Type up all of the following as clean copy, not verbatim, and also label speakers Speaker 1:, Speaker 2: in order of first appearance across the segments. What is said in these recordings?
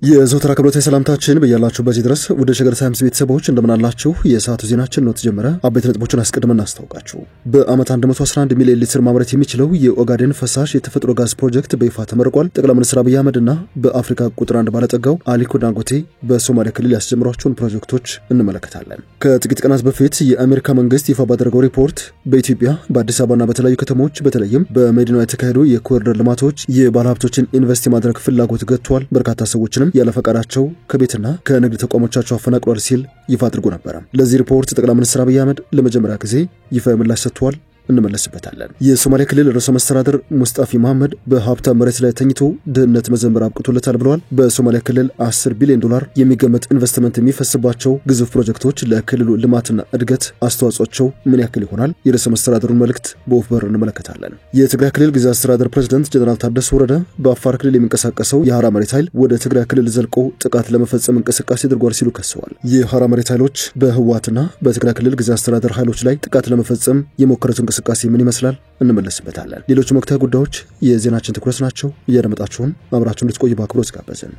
Speaker 1: የዘውትር አክብሮታዊ ሰላምታችን በያላችሁበት ድረስ ወደ ሸገር ታይምስ ቤተሰቦች እንደምን አላችሁ? የሰዓቱ ዜናችን ነው ተጀመረ። አበይት ነጥቦችን አስቀድመን እናስታውቃችሁ። በአመት 111 ሚሊዮን ሊትር ማምረት የሚችለው የኦጋዴን ፈሳሽ የተፈጥሮ ጋዝ ፕሮጀክት በይፋ ተመርቋል። ጠቅላይ ሚኒስትር አብይ አህመድና በአፍሪካ ቁጥር 1 ባለጠጋው አሊኮ ዳንጎቴ በሶማሊያ ክልል ያስጀምሯቸውን ፕሮጀክቶች እንመለከታለን። ከጥቂት ቀናት በፊት የአሜሪካ መንግስት ይፋ ባደረገው ሪፖርት በኢትዮጵያ በአዲስ አበባና በተለያዩ ከተሞች በተለይም በመዲናዋ የተካሄዱ የኮሪደር ልማቶች የባለሀብቶችን ኢንቨስት ማድረግ ፍላጎት ገጥቷል። በርካታ ሰዎችንም ያለ ፈቃዳቸው ከቤትና ከንግድ ተቋሞቻቸው አፈናቅሏል ሲል ይፋ አድርጎ ነበር። ለዚህ ሪፖርት ጠቅላይ ሚኒስትር አብይ አህመድ ለመጀመሪያ ጊዜ ይፋ ምላሽ ሰጥቷል። እንመለስበታለን። የሶማሊያ ክልል ርዕሰ መስተዳድር ሙስጣፊ መሐመድ በሀብታም መሬት ላይ ተኝቶ ድህነት መዘንበር አብቅቶለታል ብለዋል። በሶማሊያ ክልል $10 ቢሊዮን የሚገመት ኢንቨስትመንት የሚፈስባቸው ግዙፍ ፕሮጀክቶች ለክልሉ ልማትና እድገት አስተዋጽኦቸው ምን ያክል ይሆናል? የርዕሰ መስተዳድሩን መልእክት በወፍ በር እንመለከታለን። የትግራይ ክልል ጊዜያዊ አስተዳደር ፕሬዝዳንት ጀነራል ታደሰ ወረደ በአፋር ክልል የሚንቀሳቀሰው የሐራ መሬት ኃይል ወደ ትግራይ ክልል ዘልቆ ጥቃት ለመፈጸም እንቅስቃሴ አድርጓል ሲሉ ከሰዋል። የሐራ መሬት ኃይሎች በህወሓትና በትግራይ ክልል ጊዜያዊ አስተዳደር ኃይሎች ላይ ጥቃት ለመፈጸም የሞከሩት እንቅስቃሴ ምን ይመስላል? እንመለስበታለን። ሌሎች ወቅታዊ ጉዳዮች የዜናችን ትኩረት ናቸው። እያደመጣችሁን አብራችሁን ልትቆዩ በአክብሮት ጋበዝን።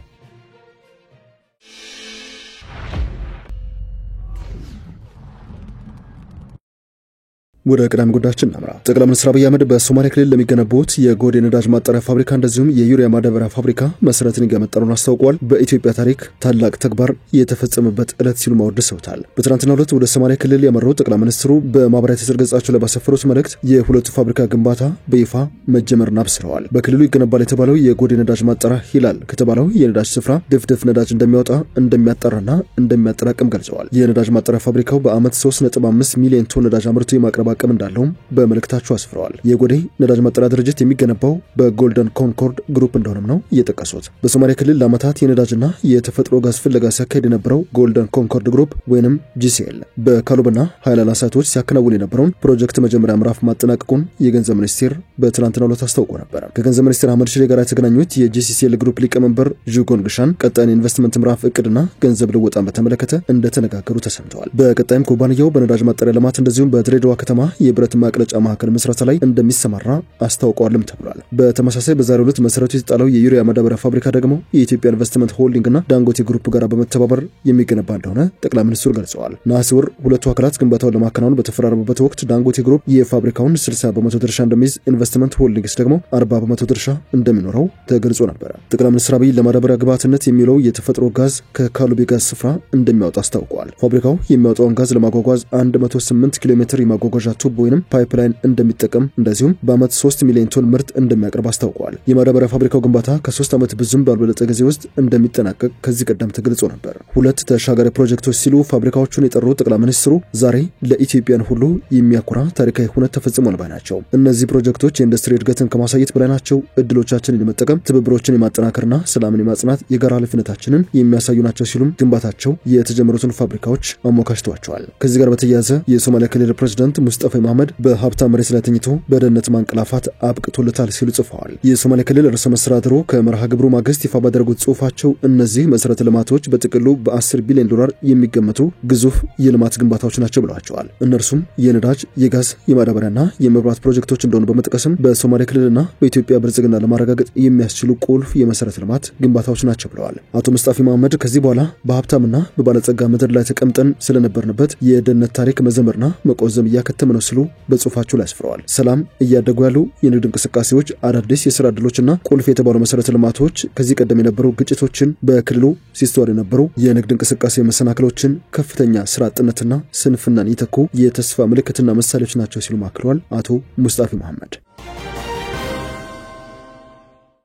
Speaker 1: ወደ ቀዳሚ ጉዳያችን እናምራ። ጠቅላይ ሚኒስትር አብይ አህመድ በሶማሊያ ክልል ለሚገነቡት የጎዴ ነዳጅ ማጣሪያ ፋብሪካ እንደዚሁም የዩሪያ ማዳበሪያ ፋብሪካ መሰረትን እንደመጠሩን አስታውቀዋል። በኢትዮጵያ ታሪክ ታላቅ ተግባር የተፈጸመበት ዕለት ሲሉ ማወደሰውታል። በትናንትናው ዕለት ወደ ሶማሊያ ክልል ያመራው ጠቅላይ ሚኒስትሩ በማህበራዊ ትስስር ገጻቸው ላይ ባሰፈሩት መልእክት የሁለቱ ፋብሪካ ግንባታ በይፋ መጀመሩን አብስረዋል። በክልሉ ይገነባል የተባለው የጎዴ ነዳጅ ማጣሪያ ሂላል ከተባለው የነዳጅ ስፍራ ድፍድፍ ነዳጅ እንደሚያወጣ እንደሚያጣራና እንደሚያጠራቅም ገልጸዋል። የነዳጅ ማጣሪያ ፋብሪካው በአመት 3.5 ሚሊዮን ቶን ነዳጅ አምርቶ የማቅረብ አቅም እንዳለውም በመልእክታቸው አስፍረዋል። የጎዴ ነዳጅ ማጣሪያ ድርጅት የሚገነባው በጎልደን ኮንኮርድ ግሩፕ እንደሆነም ነው የጠቀሱት። በሶማሊያ ክልል ለዓመታት የነዳጅና የተፈጥሮ ጋዝ ፍለጋ ሲያካሄድ የነበረው ጎልደን ኮንኮርድ ግሩፕ ወይንም GCL በካሉብና ሃይላላ ሳይቶች ሲያከናውን የነበረውን ፕሮጀክት መጀመሪያ ምዕራፍ ማጠናቀቁን የገንዘብ ሚኒስቴር በትናንትናው ዕለት አስታውቆ ነበር። ከገንዘብ ሚኒስቴር አህመድ ሽዴ ጋር የተገናኙት የGCL ግሩፕ ሊቀመንበር ጁጎን ግሻን ቀጣይ ኢንቨስትመንት ምዕራፍ እቅድና ገንዘብ ልወጣን በተመለከተ እንደተነጋገሩ ተሰምተዋል። በቀጣይም ኩባንያው በነዳጅ ማጣሪያ ልማት እንደዚሁም በድሬዳዋ ከተማ የብረት ማቅለጫ ማዕከል መስራት ላይ እንደሚሰማራ አስታውቀዋልም ተብሏል። በተመሳሳይ በዛሬው ዕለት መሰረቱ የተጣለው የዩሪያ ማዳበሪያ ፋብሪካ ደግሞ የኢትዮጵያ ኢንቨስትመንት ሆልዲንግና ዳንጎቴ ግሩፕ ጋር በመተባበር የሚገነባ እንደሆነ ጠቅላይ ሚኒስትሩ ገልጸዋል። ነሐሴ ወር ሁለቱ አካላት ግንባታውን ለማከናወን በተፈራረሙበት ወቅት ዳንጎቴ ግሩፕ የፋብሪካውን 60% ድርሻ እንደሚይዝ፣ ኢንቨስትመንት ሆልዲንግስ ደግሞ 40% ድርሻ እንደሚኖረው ተገልጾ ነበር። ጠቅላይ ሚኒስትር አብይ ለማዳበሪያ ግብዓትነት የሚውለው የተፈጥሮ ጋዝ ከካሉብ ጋዝ ስፍራ እንደሚያወጣ አስታውቀዋል። ፋብሪካው የሚያወጣውን ጋዝ ለማጓጓዝ 108 ኪሎ ሜትር የማጓጓዣ ቱቦ ወይንም ፓይፕላይን እንደሚጠቀም እንደዚሁም በአመት 3 ሚሊዮን ቶን ምርት እንደሚያቀርብ አስታውቀዋል። የማዳበሪያ ፋብሪካው ግንባታ ከ3 ዓመት ብዙም ባልበለጠ ጊዜ ውስጥ እንደሚጠናቀቅ ከዚህ ቀደም ተገልጾ ነበር። ሁለት ተሻጋሪ ፕሮጀክቶች ሲሉ ፋብሪካዎቹን የጠሩት ጠቅላይ ሚኒስትሩ ዛሬ ለኢትዮጵያን ሁሉ የሚያኮራ ታሪካዊ ሁነት ተፈጽሟል ባይ ናቸው። እነዚህ ፕሮጀክቶች የኢንዱስትሪ እድገትን ከማሳየት በላይ ናቸው። እድሎቻችንን የመጠቀም ትብብሮችን የማጠናከርና ሰላምን የማጽናት የጋራ ኃላፊነታችንን የሚያሳዩ ናቸው ሲሉም ግንባታቸው የተጀመሩትን ፋብሪካዎች አሞካሽተዋቸዋል። ከዚህ ጋር በተያያዘ የሶማሊያ ክልል ፕሬዝዳንት ሙስጣፋ መሐመድ በሀብታም መሬት ላይ ተኝቶ በደህንነት ማንቀላፋት አብቅቶለታል ሲሉ ጽፈዋል። የሶማሊያ ክልል ርዕሰ መስተዳድሩ ከመርሃ ግብሩ ማግስት ይፋ ባደረጉት ጽሑፋቸው እነዚህ መሰረተ ልማቶች በጥቅሉ $10 ቢሊዮን የሚገመቱ ግዙፍ የልማት ግንባታዎች ናቸው ብለዋቸዋል። እነርሱም የነዳጅ፣ የጋዝ፣ የማዳበሪያና የመብራት ፕሮጀክቶች እንደሆኑ በመጥቀስም በሶማሊያ ክልልና በኢትዮጵያ ብልጽግና ለማረጋገጥ የሚያስችሉ ቁልፍ የመሰረተ ልማት ግንባታዎች ናቸው ብለዋል። አቶ ሙስጣፊ መሐመድ ከዚህ በኋላ በሀብታምና በባለጸጋ ምድር ላይ ተቀምጠን ስለነበርንበት የደህንነት ታሪክ መዘመርና መቆዘም እያከተመ ነው ሲሉ በጽሑፋቸው ላይ አስፍረዋል። ሰላም እያደጉ ያሉ የንግድ እንቅስቃሴዎች፣ አዳዲስ የሥራ ዕድሎችና ቁልፍ የተባሉ መሰረተ ልማቶች ከዚህ ቀደም የነበሩ ግጭቶችን፣ በክልሉ ሲስተዋሉ የነበሩ የንግድ እንቅስቃሴ መሰናክሎችን፣ ከፍተኛ ስራ አጥነትና ስንፍናን የተኩ የተስፋ ምልክትና ምሳሌዎች ናቸው ሲሉ ማክለዋል አቶ ሙስጣፊ መሐመድ።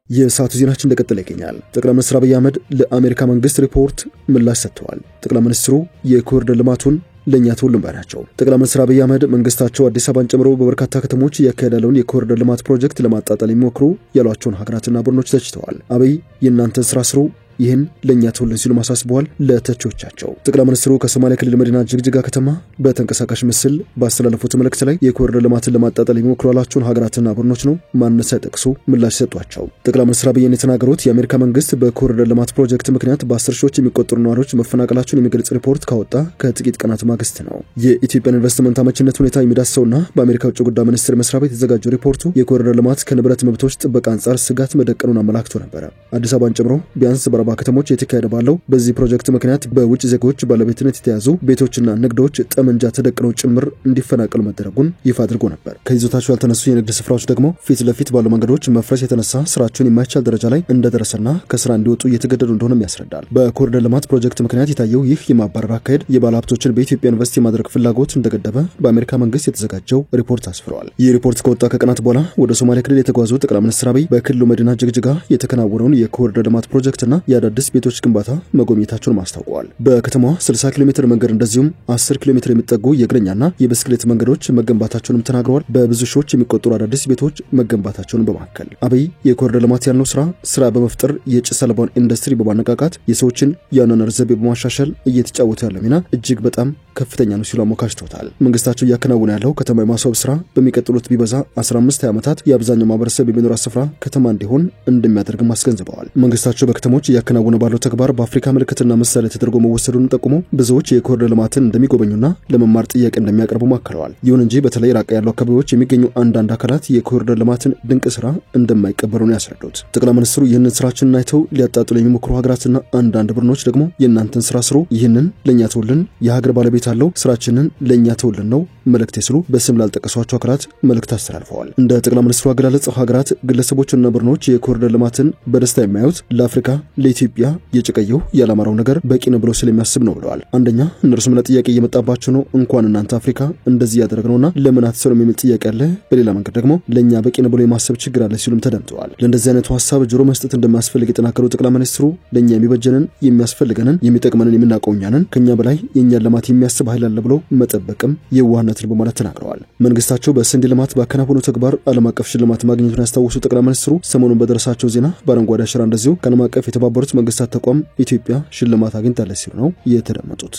Speaker 1: የሰዓቱ ዜናችን እንደቀጠለ ይገኛል። ጠቅላይ ሚኒስትር አብይ አህመድ ለአሜሪካ መንግስት ሪፖርት ምላሽ ሰጥተዋል። ጠቅላይ ሚኒስትሩ የኮሪደር ልማቱን ለኛ ተውልም ባናቸው። ጠቅላይ ሚኒስትር አብይ አህመድ መንግስታቸው አዲስ አበባን ጨምሮ በበርካታ ከተሞች ያካሄዳለውን የኮሪደር ልማት ፕሮጀክት ለማጣጣል የሚሞክሩ ያሏቸውን ሀገራትና ቡድኖች ተችተዋል። አብይ የእናንተን ስራ ስሩ ይህን ለኛ ተውልን ሲሉ ማሳስበዋል ለተቾቻቸው። ጠቅላይ ሚኒስትሩ ከሶማሊያ ክልል መዲና ጅግጅጋ ከተማ በተንቀሳቃሽ ምስል ባስተላለፉት መልእክት ላይ የኮሪደር ልማትን ለማጣጣል የሚሞክሩ ያሏቸውን ሀገራትና ቡድኖች ነው ማንነት ሳይጠቅሱ ምላሽ ሰጧቸው። ጠቅላይ ሚኒስትር አብይ የተናገሩት የአሜሪካ መንግስት በኮሪደር ልማት ፕሮጀክት ምክንያት በ10 ሺዎች የሚቆጠሩ ነዋሪዎች መፈናቀላቸውን የሚገልጽ ሪፖርት ካወጣ ከጥቂት ቀናት ማግስት ነው። የኢትዮጵያን ኢንቨስትመንት አመችነት ሁኔታ የሚዳስሰውና በአሜሪካ ውጭ ጉዳይ ሚኒስቴር መስሪያ ቤት የተዘጋጀው ሪፖርቱ የኮሪደር ልማት ከንብረት መብቶች ጥበቃ አንጻር ስጋት መደቀኑን አመላክቶ ነበር። አዲስ አበባን ጨምሮ ቢያንስ በ40 ከተሞች የተካሄደ ባለው በዚህ ፕሮጀክት ምክንያት በውጭ ዜጎች ባለቤትነት የተያዙ ቤቶችና ንግዶች ጠመንጃ ተደቅነው ጭምር እንዲፈናቀሉ መደረጉን ይፋ አድርጎ ነበር። ከይዞታቸው ያልተነሱ የንግድ ስፍራዎች ደግሞ ፊት ለፊት ባሉ መንገዶች መፍረስ የተነሳ ስራቸውን የማይቻል ደረጃ ላይ እንደደረሰና ከስራ እንዲወጡ እየተገደዱ እንደሆነም ያስረዳል። በኮሪደር ልማት ፕሮጀክት ምክንያት የታየው ይህ የማባረር አካሄድ የባለሀብቶችን በኢትዮጵያ ዩኒቨርሲቲ ማድረግ ፍላጎት እንደገደበ በአሜሪካ መንግስት የተዘጋጀው ሪፖርት አስፍሯል። ይህ ሪፖርት ከወጣ ከቀናት በኋላ ወደ ሶማሌ ክልል የተጓዙ ጠቅላይ ሚኒስትር አብይ በክልሉ መዲና ጅግጅጋ የተከናወነውን የኮሪደር ልማት ፕሮጀክትና የአዳዲስ ቤቶች ግንባታ መጎብኘታቸውን ማስታውቀዋል። በከተማዋ 60 ኪሎ ሜትር መንገድ እንደዚሁም 10 ኪሎ ሜትር የሚጠጉ የእግረኛና የብስክሌት መንገዶች መገንባታቸውንም ተናግረዋል። በብዙ ሺዎች የሚቆጠሩ አዳዲስ ቤቶች መገንባታቸውን በማከል አብይ የኮሪደር ልማት ያልነው ስራ በመፍጠር የጭስ አልባውን ኢንዱስትሪ በማነቃቃት የሰዎችን የአኗኗር ዘይቤ በማሻሻል እየተጫወቱ ያለው ሚና እጅግ በጣም ከፍተኛ ነው ሲሉ አሞካሽተውታል። መንግስታቸው እያከናወነ ያለው ከተማ የማስዋብ ስራ በሚቀጥሉት ቢበዛ 15 ዓመታት የአብዛኛው ማህበረሰብ የሚኖር ስፍራ ከተማ እንዲሆን እንደሚያደርግም አስገንዝበዋል። መንግስታቸው በከተሞች እያከናወነ ባለው ተግባር በአፍሪካ ምልክትና ምሳሌ ተደርጎ መወሰዱን ጠቁሞ ብዙዎች የኮሪደር ልማትን እንደሚጎበኙና ለመማር ጥያቄ እንደሚያቀርቡ አክለዋል። ይሁን እንጂ በተለይ ራቅ ያሉ አካባቢዎች የሚገኙ አንዳንድ አካላት የኮሪደር ልማትን ድንቅ ስራ እንደማይቀበሉ ነው ያስረዱት። ጠቅላይ ሚኒስትሩ ይህንን ስራችንን አይተው ሊያጣጥሉ የሚሞክሩ ሀገራትና አንዳንድ ቡድኖች ደግሞ የእናንተን ስራ ስሩ፣ ይህንን ለእኛ ተውልን፣ የሀገር ባለቤት አለው፣ ስራችንን ለእኛ ተውልን ነው መልእክት ሲሉ በስም ላልጠቀሷቸው አካላት መልእክት አስተላልፈዋል። እንደ ጠቅላይ ሚኒስትሩ አገላለጽ ሀገራት ግለሰቦችና ቡድኖች የኮሪደር ልማትን በደስታ የሚያዩት ለአፍሪካ ለኢትዮጵያ የጨቀየው ያላማራው ነገር በቂ ነው ብሎ ስለሚያስብ ነው ብለዋል። አንደኛ እነርሱም ለጥያቄ እየመጣባቸው ነው፣ እንኳን እናንተ አፍሪካ እንደዚህ ያደረግነውና ለምን አትሰሩም የሚል ጥያቄ አለ። በሌላ መንገድ ደግሞ ለኛ በቂ ነው ብሎ የማሰብ ችግር አለ ሲሉም ተደምጠዋል። ለእንደዚህ አይነቱ ሀሳብ ጆሮ መስጠት እንደማያስፈልግ የተናገሩ ጠቅላይ ሚኒስትሩ ለኛ የሚበጀንን የሚያስፈልገንን የሚጠቅመንን የምናውቀው እኛ ነን፣ ከኛ በላይ የኛን ልማት የሚያስብ ኃይል አለ ብሎ መጠበቅም የዋህነትን በማለት ተናግረዋል። መንግስታቸው በስንዴ ልማት ባከናወነው ተግባር ዓለም አቀፍ ሽልማት ማግኘቱን ያስታወሱ ጠቅላይ ሚኒስትሩ ሰሞኑን በደረሳቸው ዜና በአረንጓዴ አሻራ እንደዚሁ ከዓለም አቀፍ የተባበሩት መንግስታት ተቋም ኢትዮጵያ ሽልማት አግኝታለች ሲሉ ነው የተደመጡት።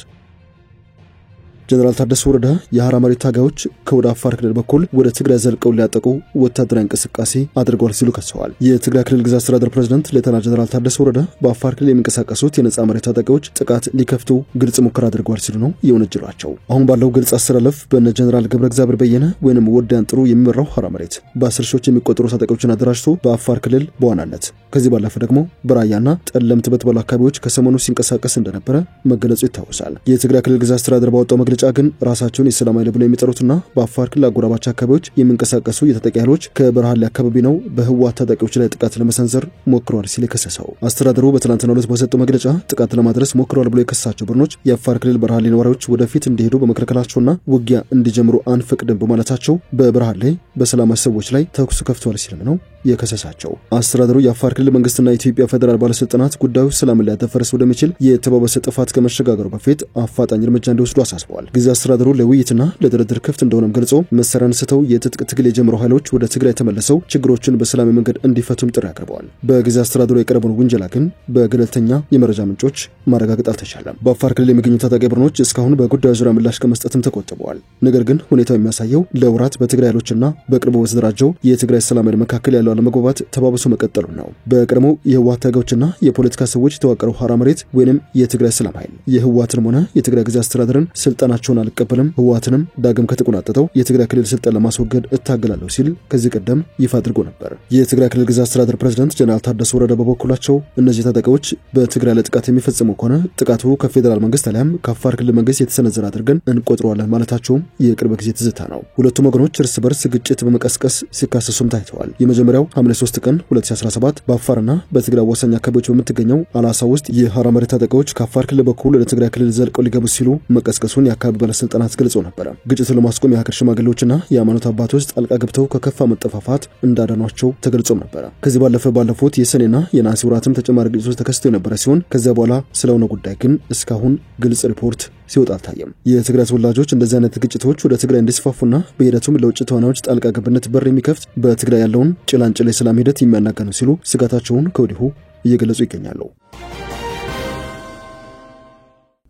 Speaker 1: ጀነራል ታደሰ ወረደ የሐራ መሬት ታጋዮች ከወደ አፋር ክልል በኩል ወደ ትግራይ ዘልቀው ሊያጠቁ ወታደራዊ እንቅስቃሴ አድርገዋል ሲሉ ከሰዋል። የትግራይ ክልል ግዛት አስተዳደር ፕሬዝዳንት ሌተናንት ጀነራል ታደሰ ወረደ በአፋር ክልል የሚንቀሳቀሱት የነጻ መሬት ታጣቂዎች ጥቃት ሊከፍቱ ግልጽ ሙከራ አድርገዋል ሲሉ ነው የወነጀሏቸው። አሁን ባለው ግልጽ አሰላለፍ በነ ጀነራል ገብረ እግዚአብሔር በየነ ወይንም ወዲያን ጥሩ የሚመራው ሐራ መሬት በ10 ሺዎች የሚቆጠሩ ታጣቂዎችን አደራጅቶ በአፋር ክልል በዋናነት ከዚህ ባለፈ ደግሞ በራያና ጠለምት በተባሉ አካባቢዎች ከሰሞኑ ሲንቀሳቀስ እንደነበረ መገለጹ ይታወሳል። የትግራይ ክልል ግዛት አስተዳደር ባወጣው መግለጫ ግን ራሳቸውን የሰላም ኃይል ብለው የሚጠሩትና በአፋር ክልል አጎራባች አካባቢዎች የሚንቀሳቀሱ የታጣቂ ኃይሎች ከበረሃሌ አካባቢ ነው በህወሓት ታጣቂዎች ላይ ጥቃት ለመሰንዘር ሞክረዋል ሲል ከሰሰው። አስተዳደሩ በትናንትናው ዕለት በሰጠው መግለጫ ጥቃት ለማድረስ ሞክረዋል ብሎ የከሰሳቸው ቡድኖች የአፋር ክልል በረሃሌ ነዋሪዎች ወደፊት እንዲሄዱ በመከልከላቸውና ውጊያ እንዲጀምሩ አንፈቅድም በማለታቸው በበረሃሌ በሰላማዊ ሰዎች ላይ ተኩስ ከፍተዋል ሲል ነው የከሰሳቸው። አስተዳደሩ የአፋር ክልል መንግስትና የኢትዮጵያ ፌደራል ባለስልጣናት ጉዳዩ ሰላምን ሊያደፈርስ ወደሚችል የተባባሰ ጥፋት ከመሸጋገሩ በፊት አፋጣኝ እርምጃ እንዲወስዱ አሳስበዋል። ጊዜያዊ አስተዳደሩ ለውይይትና ለድርድር ክፍት እንደሆነም ገልጾ መሳሪያ አንስተው የትጥቅ ትግል የጀመሩ ኃይሎች ወደ ትግራይ ተመልሰው ችግሮችን በሰላማዊ መንገድ እንዲፈቱም ጥሪ አቅርበዋል። በጊዜያዊ አስተዳደሩ የቀረበውን ውንጀላ ግን በገለልተኛ የመረጃ ምንጮች ማረጋገጥ አልተቻለም። በአፋር ክልል የሚገኙ ታጣቂ ቡድኖች እስካሁን በጉዳዩ ዙሪያ ምላሽ ከመስጠትም ተቆጥበዋል። ነገር ግን ሁኔታው የሚያሳየው ለወራት በትግራይ ኃይሎችና በቅርቡ በተደራጀው የትግራይ ሰላም ኃይል መካከል ያለው አለመግባባት ተባብሶ መቀጠሉ ነው። በቀድሞ የህወሓት ታጋዮችና የፖለቲካ ሰዎች የተዋቀረው ሐራ መሬት ወይንም የትግራይ ሰላም ኃይል የህወሓትንም ሆነ የትግራይ ጊዜያዊ አስተዳደርን ስልጣናቸውን አልቀበልም፣ ህወሓትንም ዳግም ከተቆናጠጠው የትግራይ ክልል ስልጣን ለማስወገድ እታገላለሁ ሲል ከዚህ ቀደም ይፋ አድርጎ ነበር። የትግራይ ክልል ጊዜያዊ አስተዳደር ፕሬዝዳንት ጀነራል ታደሰ ወረደ በበኩላቸው እነዚህ ታጣቂዎች በትግራይ ላይ ጥቃት የሚፈጽሙ ከሆነ ጥቃቱ ከፌደራል መንግስት አሊያም ከአፋር ክልል መንግስት የተሰነዘረ አድርገን እንቆጥረዋለን ማለታቸውም የቅርብ ጊዜ ትዝታ ነው። ሁለቱም ወገኖች እርስ በርስ ግጭት በመቀስቀስ ሲካሰሱም ታይተዋል። የመጀመሪያው ሐምሌ 3 ቀን 2017 በአፋርና በትግራይ ወሰኛ አካባቢዎች በምትገኘው አላሳ ውስጥ የሐራ መሬት ታጣቂዎች ከአፋር ክልል በኩል ወደ ትግራይ ክልል ዘልቀው ሊገቡ ሲሉ መቀስቀሱን የአካባቢ ባለስልጣናት ገልጸው ነበር። ግጭቱን ለማስቆም የሀገር ሽማግሌዎችና የሃይማኖት አባቶች ጣልቃ ገብተው ከከፋ መጠፋፋት እንዳዳኗቸው ተገልጾም ነበር። ከዚህ ባለፉት የሰኔና የነሐሴ ወራትም ተጨማሪ ግጭቶች ተከስተው የነበረ ሲሆን ከዚያ በኋላ ስለሆነ ጉዳይ ግን እስካሁን ግልጽ ሪፖርት ሲወጣ አልታየም። የትግራይ ተወላጆች እንደዚህ አይነት ግጭቶች ወደ ትግራይ እንዲስፋፉና በሂደቱም ለውጭ ተዋናዮች ጣልቃ ገብነት በር የሚከፍት በትግራይ ያለውን ጭላንጭል የሰላም ሂደት የሚያናጋ ነው ሲሉ ስጋታቸውን ከወዲሁ እየገለጹ ይገኛሉ።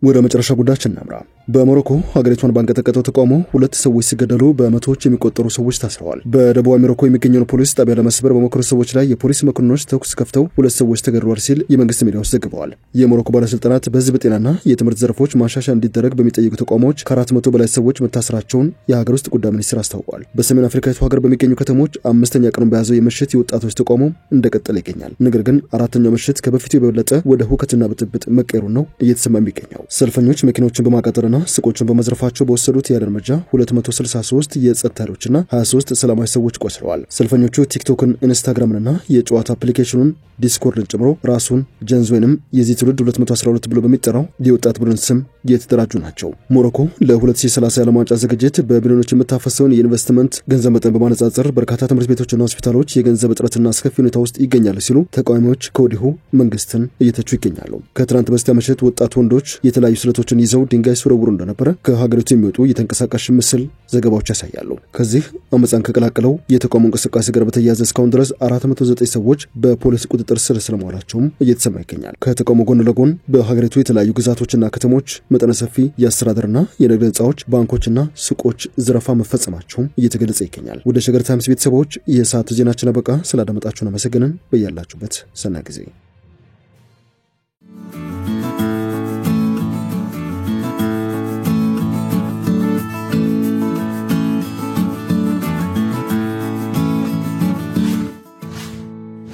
Speaker 1: ወደ መጨረሻ ጉዳያችን እናምራ። በሞሮኮ ሀገሪቷን ባንቀጠቀጠው ተቃውሞ 2 ሰዎች ሲገደሉ በመቶዎች የሚቆጠሩ ሰዎች ታስረዋል። በደቡብ ሞሮኮ የሚገኘው ፖሊስ ጣቢያ ለመስበር በሞከሩ ሰዎች ላይ የፖሊስ መኮንኖች ተኩስ ከፍተው 2 ሰዎች ተገድለዋል ሲል የመንግስት ሚዲያዎች ዘግበዋል። የሞሮኮ ባለስልጣናት በህዝብ ጤናና የትምህርት ዘርፎች ማሻሻያ እንዲደረግ በሚጠይቁ ተቃውሞዎች ከ400 በላይ ሰዎች መታሰራቸውን የሀገር ውስጥ ጉዳይ ሚኒስቴር አስታውቋል። በሰሜን አፍሪካዊቱ ሀገር በሚገኙ ከተሞች 5ኛ ቀኑን በያዘው የምሽት የወጣቶች ተቃውሞ እንደቀጠለ ይገኛል። ነገር ግን 4ኛው ምሽት ከበፊቱ የበለጠ ወደ ሁከትና ብጥብጥ መቀየሩን ነው እየተሰማ የሚገኘው። ሰልፈኞች መኪኖችን በማቃጠልና ሱቆችን በመዝረፋቸው በወሰዱት ያለ እርምጃ 263 የጸጥታ ኃይሎችና 23 ሰላማዊ ሰዎች ቆስለዋል። ሰልፈኞቹ ቲክቶክን፣ ኢንስታግራምንና የጨዋታ አፕሊኬሽኑን ዲስኮርድን ጨምሮ ራሱን ጀንዝ ወይንም የዚህ ትውልድ 212 ብሎ በሚጠራው የወጣት ቡድን ስም የተደራጁ ናቸው። ሞሮኮ ለ2030 የዓለም ዋንጫ ዝግጅት በቢሊዮኖች የምታፈሰውን የኢንቨስትመንት ገንዘብ መጠን በማነጻጸር በርካታ ትምህርት ቤቶችና ሆስፒታሎች የገንዘብ እጥረትና አስከፊ ሁኔታ ውስጥ ይገኛሉ ሲሉ ተቃዋሚዎች ከወዲሁ መንግስትን እየተቹ ይገኛሉ። ከትናንት በስቲያ ምሽት ወጣት ወንዶች የተለያዩ ስለቶችን ይዘው ድንጋይ ሲወረውሩ እንደነበረ ከሀገሪቱ የሚወጡ የተንቀሳቃሽ ምስል ዘገባዎች ያሳያሉ። ከዚህ አመጻን ከቀላቀለው የተቃውሞ እንቅስቃሴ ጋር በተያያዘ እስካሁን ድረስ 409 ሰዎች በፖሊስ ቁጥጥር ስር ስለመዋላቸውም እየተሰማ ይገኛል። ከተቃውሞ ጎን ለጎን በሀገሪቱ የተለያዩ ግዛቶችና ከተሞች መጠነ ሰፊ የአስተዳደርና የንግድ ህንጻዎች፣ ባንኮችና ሱቆች ዝረፋ መፈጸማቸውም እየተገለጸ ይገኛል። ወደ ሸገር ታይምስ ቤተሰቦች የሰዓቱ ዜናችን አበቃ። ስላዳመጣችሁን አመሰግነን። በያላችሁበት ሰናይ ጊዜ።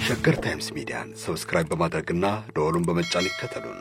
Speaker 2: ሸገር ታይምስ ሚዲያን ሰብስክራይብ በማድረግና ደወሉን በመጫን ይከተሉን።